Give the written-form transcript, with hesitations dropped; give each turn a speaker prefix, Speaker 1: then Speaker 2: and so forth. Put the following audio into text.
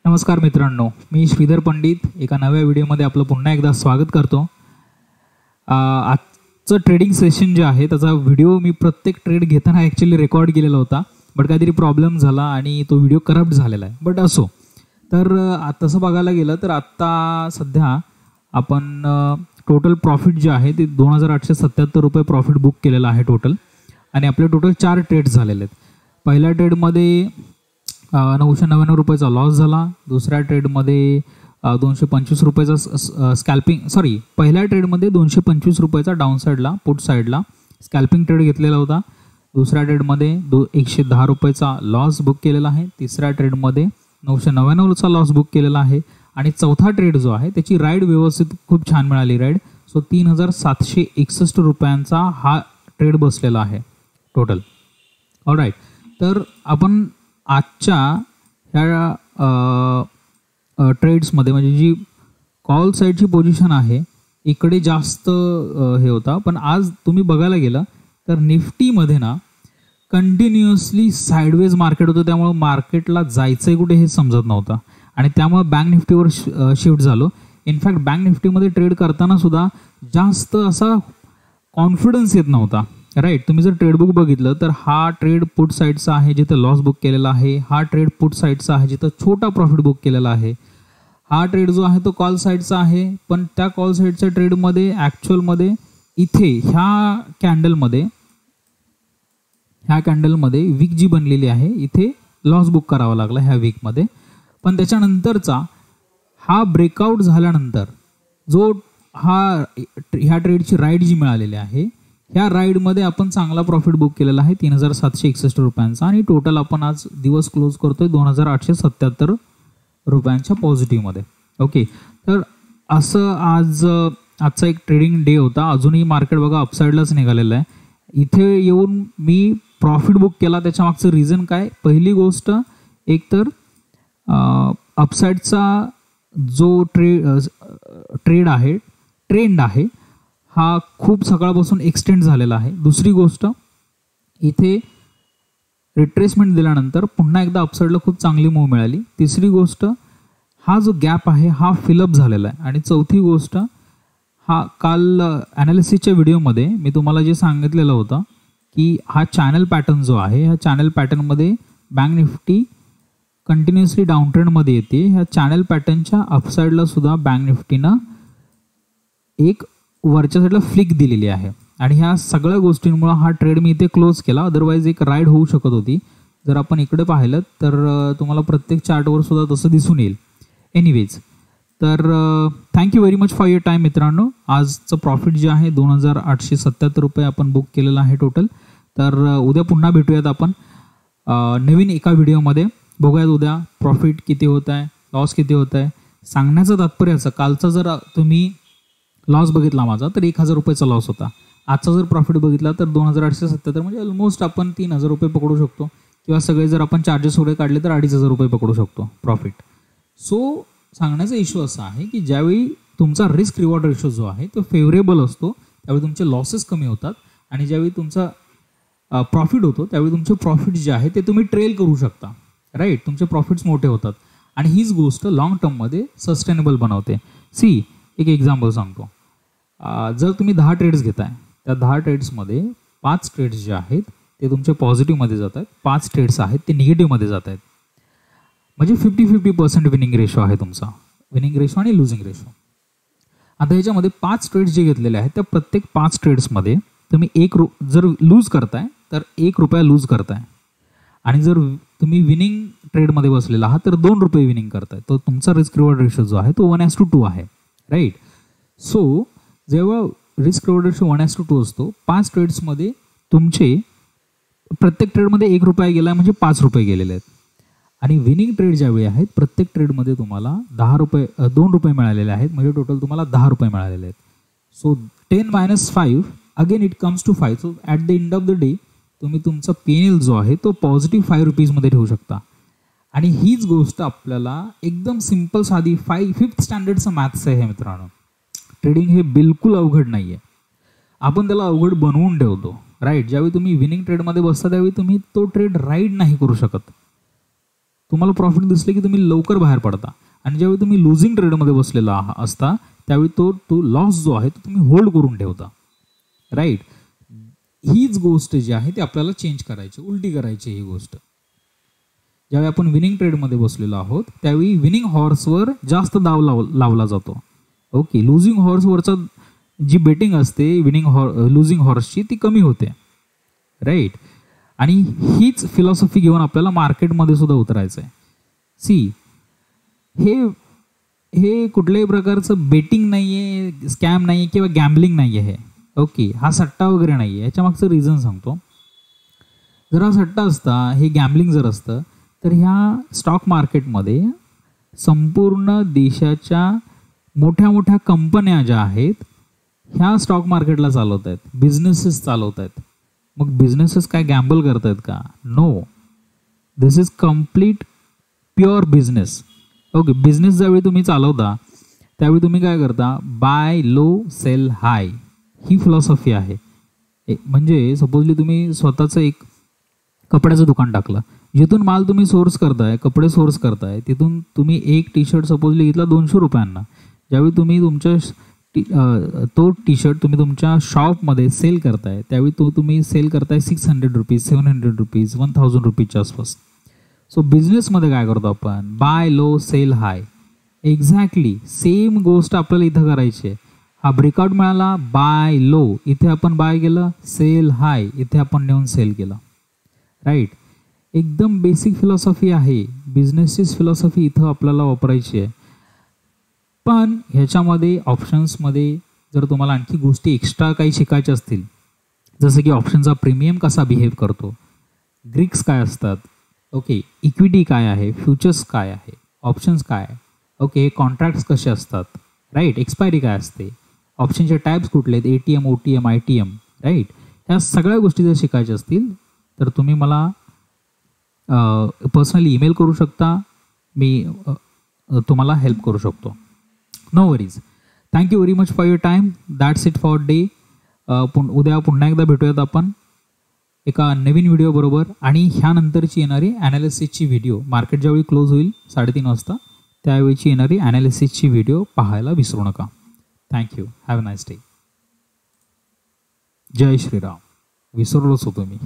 Speaker 1: नमस्कार मित्रांनो, मी श्रीधर पंडित एका नव्या व्हिडिओमध्ये आपलं पुन्हा एकदा स्वागत करतो। आजचं ट्रेडिंग सेशन जे आहे त्याचा व्हिडिओ मी प्रत्येक ट्रेड घेताना ॲक्च्युली रेकॉर्ड केलेला होता, बट काहीतरी प्रॉब्लेम झाला आणि तो व्हिडिओ करप्ट झालेला आहे। बट असो, तर तसं बघायला गेलं तर आत्ता सध्या आपण टोटल प्रॉफिट जे आहे ते 2877 रुपये प्रॉफिट बुक केलेलं आहे टोटल, आणि आपले टोटल 4 ट्रेड्स झालेले आहेत। पहिल्या ट्रेडमध्ये 999 रुपयाचा लॉस झाला, दुसऱ्या ट्रेडमध्ये 225 रुपयाचा पहिल्या ट्रेडमध्ये 225 रुपयाचा डाऊन साईडला पुट साईडला स्कॅल्पिंग ट्रेड घेतलेला होता। दुसऱ्या ट्रेडमध्ये 110 रुपयाचा लॉस बुक केलेला आहे। तिसऱ्या ट्रेडमध्ये 999चा लॉस बुक केलेला आहे, आणि चौथा ट्रेड जो आहे त्याची राईड व्यवस्थित खूप छान मिळाली राईड। सो 3761 रुपयांचा हा ट्रेड बसलेला आहे टोटल। ऑलराईट, तर आपण आजच्या ह्या ट्रेड्समध्ये म्हणजे जी कॉल साईडची पोझिशन आहे इकडे जास्त हे होता, पण आज तुम्ही बघायला गेला तर निफ्टीमध्ये ना कंटिन्युअसली साईडवेज मार्केट होतं, त्यामुळे मार्केटला जायचं कुठे हे समजत नव्हतं, आणि त्यामुळे बँक निफ्टीवर शिफ्ट झालो। इनफॅक्ट बँक निफ्टीमध्ये ट्रेड करताना सुद्धा जास्त असा कॉन्फिडन्स येत नव्हता, राईट। तुम्ही जर ट्रेड बुक बघितलं तर हा ट्रेड पुट साईडचा आहे जिथं लॉस बुक केलेला आहे, हा ट्रेड पुट साईडचा आहे जिथं छोटा प्रॉफिट बुक केलेला आहे, हा ट्रेड जो आहे तो कॉल साईडचा आहे, पण त्या कॉल साईडच्या ट्रेडमध्ये ॲक्च्युअलमध्ये इथे ह्या कॅन्डलमध्ये वीक जी बनलेली आहे इथे लॉस बुक करावा लागला ह्या वीकमध्ये। पण त्याच्यानंतरचा हा ब्रेकआउट झाल्यानंतर जो ह्या ट्रेडची राईड जी मिळालेली आहे, ह्या राईडमध्ये आपण चांगला प्रॉफिट बुक केलेला आहे 3761 रुपयांचा, आणि टोटल आपण आज दिवस क्लोज करतोय 2877 रुपयांच्या पॉझिटिव्हमध्ये। ओके, तर असं आजचा एक ट्रेडिंग डे होता। अजूनही मार्केट बघा अपसाईडलाच निघालेलं आहे। इथे येऊन मी प्रॉफिट बुक केला, त्याच्या मागचं रिझन काय? पहिली गोष्ट, एक तर अपसाईडचा जो ट्रेंड आहे हा खूप सकाळपासून एक्सटेंड झालेला आहे। दुसरी गोष्ट, इथे रिट्रेसमेंट दिल्यानंतर पुन्हा एकदा अपसाईडला खूप चांगली मूव मिळाली। तिसरी गोष्ट, हा जो गॅप आहे हा फिलअप झालेला आहे। आणि चौथी गोष्ट, हा काल ॲनालिसिसच्या व्हिडिओमध्ये मी तुम्हाला जे सांगितलेलं होतं की हा चॅनल पॅटर्न जो आहे, ह्या चॅनल पॅटर्नमध्ये बँक निफ्टी कंटिन्युअसली डाऊन ट्रेंडमध्ये येते। ह्या चॅनल पॅटर्नच्या अपसाईडला सुद्धा बँक निफ्टीनं एक वरच्या साईडला फ्लिक दिलेली आहे, आणि ह्या सगळ्या गोष्टींमुळे हा ट्रेड मी इथे क्लोज केला। अदरवाईज एक राईड होऊ शकत होती। जर आपण इकडे पाहिलं तर तुम्हाला प्रत्येक चार्टवर सुद्धा तसं दिसून येईल। एनिवेज, तर thank you very much for your time मित्रांनो। आजचं प्रॉफिट जे आहे 2877 रुपये आपण बुक केलेलं आहे टोटल। तर उद्या पुन्हा भेटूयात आपण नवीन एका व्हिडिओमध्ये। बघूयात उद्या प्रॉफिट किती होत आहे, लॉस किती होत आहे। सांगण्याचं तात्पर्य असं, कालचा जर तुम्ही लॉस बघितला माझा तर 1000 रुपयाचा लॉस होता। आजचा जर प्रॉफिट बघितला तर 2877, म्हणजे ऑलमोस्ट आपण 3000 रुपये पकडू शकतो, किंवा सगळे जर आपण चार्जेस वगैरे काढले तर 2500 रुपये पकडू शकतो प्रॉफिट। सो सांगण्याचा इश्यू असा आहे की ज्यावेळी तुमचा रिस्क रिवॉर्ड रेशो जो आहे तो फेवरेबल असतो त्यावेळी तुमचे लॉसेस कमी होतात, आणि ज्यावेळी तुमचा प्रॉफिट होतो त्यावेळी तुमचे प्रॉफिट जे आहे ते तुम्ही ट्रेल करू शकता, राईट। तुमचे प्रॉफिट्स मोठे होतात, आणि हीच गोष्ट लॉंग टर्ममध्ये सस्टेनेबल बनवते। सी, एक एक्झाम्पल सांगतो। जर तुम्ही 10 ट्रेड्स घेताय, त्या 10 ट्रेड्समध्ये 5 ट्रेड्स जे आहेत ते तुमचे पॉझिटिव्हमध्ये जात आहेत, 5 ट्रेड्स आहेत ते निगेटिव्हमध्ये जात आहेत, म्हणजे 50-50% विनिंग रेशो आहे तुमचा, विनिंग रेशो आणि लुझिंग रेशो। आता ह्याच्यामध्ये 5 ट्रेड्स जे घेतलेले आहेत त्या प्रत्येक 5 ट्रेड्समध्ये तुम्ही जर लूज करताय तर 1 रुपया लूज करताय, आणि जर तुम्ही विनिंग ट्रेडमध्ये बसलेला आहात तर 2 रुपये विनिंग करताय। तर तुमचा रिस्क रिवॉर्ड रेशो जो आहे तो 1:2 आहे, राईट। सो जेव्हा रिस्क रिवॉर्ड रेशो 1:2 असतो, 5 ट्रेड्समध्ये तुमचे प्रत्येक ट्रेडमध्ये 1 रुपया गेला म्हणजे 5 रुपये गेलेले आहेत, आणि विनिंग ट्रेड ज्यावेळी आहेत प्रत्येक ट्रेडमध्ये तुम्हाला 2 रुपये मिळालेले आहेत, म्हणजे टोटल तुम्हाला 10 रुपये मिळालेले आहेत। So 10 - 5 again it comes to 5। So at the end of the day तुम्ही तुमचा PNL जो आहे तो पॉझिटिव्ह 5 रुपीजमध्ये ठेवू शकता। आणि हीच गोष्ट आपल्याला एकदम सिम्पल साधी 5th स्टँडर्डचं मॅथ्स आहे हे मित्रांनो। ट्रेडिंग हे बिलकुल अवघड नाही आहे, आपण त्याला अवघड बनवून ठेवतो, राईट। ज्यावेळी तुम्ही विनिंग ट्रेडमध्ये बसता त्यावेळी तुम्ही तो ट्रेड राईड नाही करू शकत, तुम्हाला प्रॉफिट दिसले की तुम्ही लवकर बाहेर पडता, आणि ज्यावेळी तुम्ही लुझिंग ट्रेडमध्ये बसलेला असता त्यावेळी तो लॉस जो आहे तो तुम्ही होल्ड करून ठेवता, राईट. हीच गोष्ट जी आहे ती आपल्याला चेंज करायची, उलटी करायची ही गोष्ट. ज्यावेळी आपण विनिंग ट्रेडमध्ये बसलेलो आहोत त्यावेळी विनिंग हॉर्सवर जास्त दाव लावला जातो. ओके, लुझिंग हॉर्सवरचा जी बेटिंग असते लुझिंग हॉर्सची ती कमी होते, राईट. आणि हीच फिलॉसॉफी घेऊन आपल्याला मार्केटमध्ये सुद्धा उतरायचं आहे. सी, हे कुठल्याही प्रकारचं बेटिंग नाही आहे, स्कॅम नाही आहे किंवा गॅम्बलिंग नाही आहे. ओके, हा सट्टा वगैरे नाही आहे. याच्या मागचं रिझन सांगतो. जर हा सट्टा असता, हे गॅम्बलिंग जर असतं, तर ह्या स्टॉक मार्केटमध्ये संपूर्ण देशाच्या मोठ्या मोठ्या कंपन्या ज्या आहेत ह्या स्टॉक मार्केटला चालवत आहेत, बिझनेसेस चालवत आहेत. मग बिझनेसेस काय गॅम्बल करत आहेत का? No, this is complete pure business. Okay, business ज्यावेळी तुम्ही चालवता त्यावेळी तुम्ही काय करता? बाय लो सेल हाय, ही फिलॉसॉफी आहे. म्हणजे सपोजली तुम्ही स्वतःचं एक कपड्याचं दुकान टाकलं, जिथून माल तुम्ही सोर्स करताय, कपडे सोर्स करताय, तिथून तुम्ही एक टी शर्ट सपोजली घेतला 200 रुपयांना. ज्यावेळी तुम्ही तो टी शर्ट तुम्ही तुमच्या शॉपमध्ये सेल करताय त्यावेळी तुम्ही सेल करताय 600 रुपीज, 700 रुपीज, 1000 रुपीजच्या आसपास. सो बिझनेसमध्ये काय करतो आपण? बाय लो सेल हाय. एक्झॅक्टली सेम गोष्ट आपल्याला इथं करायची आहे. हा ब्रेकआउट मिळाला, बाय लो, इथे आपण बाय केलं, सेल हाय, इथे आपण नेऊन सेल केलं, राईट. एकदम बेसिक फिलॉसॉफी आहे, बिझनेसचीच फिलॉसॉफी इथं आपल्याला वापरायची आहे. पण ह्याच्यामध्ये ऑप्शन्समध्ये जर तुम्हाला आणखी गोष्टी एक्स्ट्रा काही शिकायच्या असतील, जसं की ऑप्शनचा प्रीमियम कसा बिहेव करतो, ग्रीक्स काय असतात, ओके, इक्विटी काय आहे, फ्युचर्स काय आहे, ऑप्शन्स काय आहे, ओके, कॉन्ट्रॅक्ट्स कसे असतात, राईट, एक्सपायरी काय असते, ऑप्शनचे टाईप्स कुठले आहेत, ATM, OTM, ITM, राईट, ह्या सगळ्या गोष्टी जर शिकायच्या असतील तर तुम्ही मला पर्सनली ईमेल करू शकता, मी तुम्हाला हेल्प करू शकतो. No worries. Thank you very much for your time. That's it for day. उद्या पुन्हा एकदा भेटूयात आपण एका नवीन व्हिडिओ बरोबर, आणि ह्यानंतरची येणारी ॲनालिसिसची व्हिडिओ, मार्केट ज्यावेळी क्लोज होईल 3:30 वाजता त्यावेळीची येणारी ॲनालिसिसची व्हिडिओ पाहायला विसरू नका. Thank you. Have a nice day. जय श्रीराम. विसरलोच होतो मी.